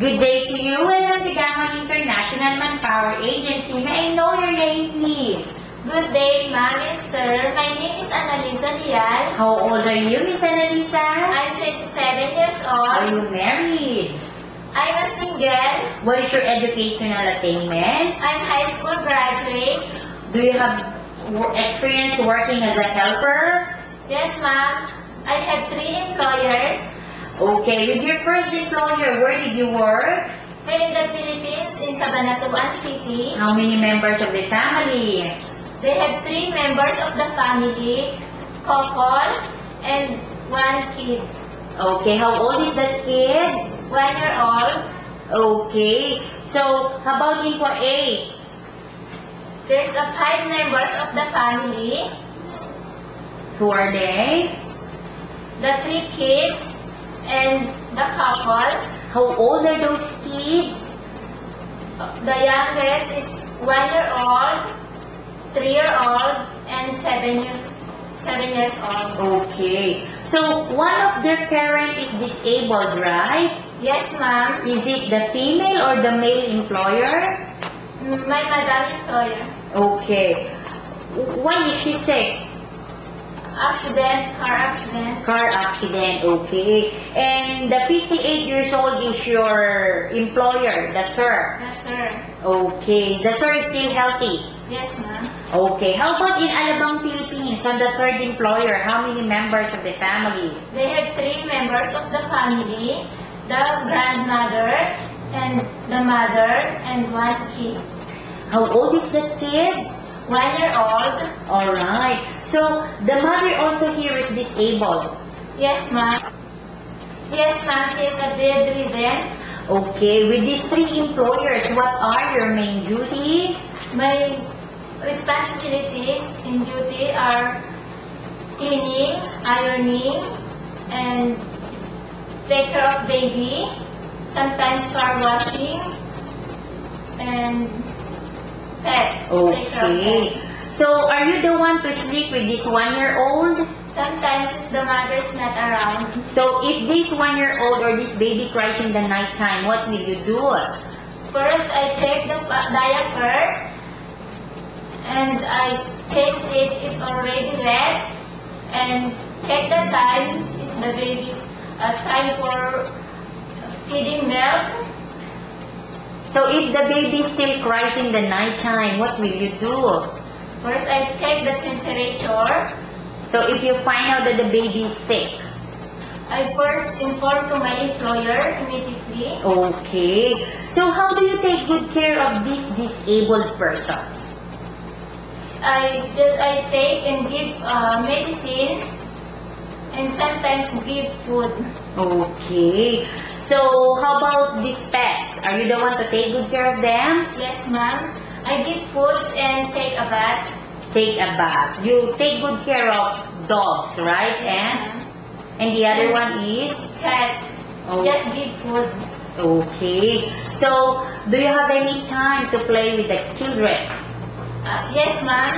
Good day to you. Welcome to Gamma International Manpower Agency. May I know your name, please? Good day, ma'am and sir. My name is Annalisa Dial. How old are you, Miss Annalisa? I'm 27 years Are old. you married? I'm a single. What is your educational attainment? I'm high school graduate. Do you have experience working as a helper? Yes, ma'am. I have 3 employers. Okay, with your first employer, where did you work? Here in the Philippines, in Cabanatuan City. How many members of the family? They have 3 members of the family, couple, and 1 kid. Okay, how old is that kid? 1 year old. Okay, so how about info A? There's a 5 members of the family, Who are they? the 3 kids, and the couple. How old are those kids? The youngest is 1 year old, 3 year old, and 7 years old. Okay. So, one of their parent is disabled, right? Yes, ma'am. Is it the female or the male employer? My madam employer. Okay. Why is she sick? Car accident. Car accident, okay. And the 58 years old is your employer, the sir. Yes, sir. Okay. The sir is still healthy. Yes, ma'am. Okay. How about in Alabang, Philippines, on the third employer, how many members of the family? They have 3 members of the family, the grandmother, and the mother, and 1 kid. How old is that kid? 1 year old. Alright. So, the mother also here is disabled. Yes, ma'am. Yes, ma'am. She is a bedridden. Okay. With these 3 employers, what are your main duties? My responsibilities in duty are cleaning, ironing, and take care of baby, sometimes car washing, and pet. Take care of Okay. pet. So, are you the one to sleep with this 1-year-old? Sometimes if the mother is not around, So, if this 1-year-old or this baby cries in the night time, what will you do? first I check the diaper, and I check it if already wet, and check the time. Is the baby's time for feeding milk? So, if the baby still cries in the night time, what will you do? First, I check the temperature. So, if you find out that the baby is sick, I first inform to my employer immediately. okay. So, how do you take good care of these disabled persons? I take and give medicine, and sometimes give food. Okay. So, how about these pets? Are you the one to take good care of them? Yes, ma'am. I give food and take a bath. Take a bath. You take good care of dogs, right? And the other one is? Cat. Oh. Just give food. Okay. So, do you have any time to play with the children? Yes, ma'am.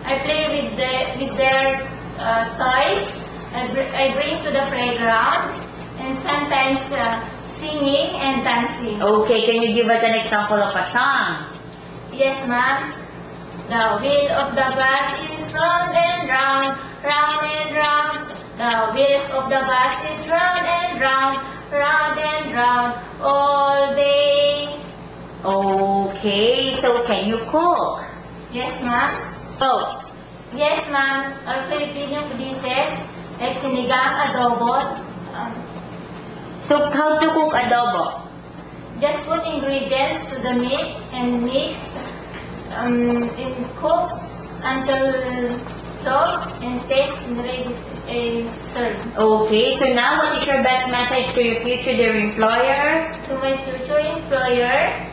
I play with their toys. I bring to the playground, and sometimes singing and dancing. Okay, can you give us an example of a song? Yes, ma'am. The wheel of the bus is round and round, round and round. The wheels of the bus is round and round, round and round all day. Okay, so can you cook? Yes, ma'am. Oh, Yes, ma'am. Our Filipino dishes like sinigang, adobo. so how to cook adobo? Just put ingredients to the meat and mix and cook until soft and taste and ready and serve. Okay, so now what is your best message to your future dear employer? To my future employer,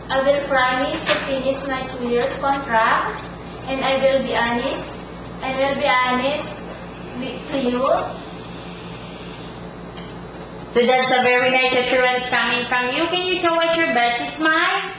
I will promise to finish my 2 years contract, and I will be honest. To you. So that's a very nice assurance coming from you. Can you show us your best smile?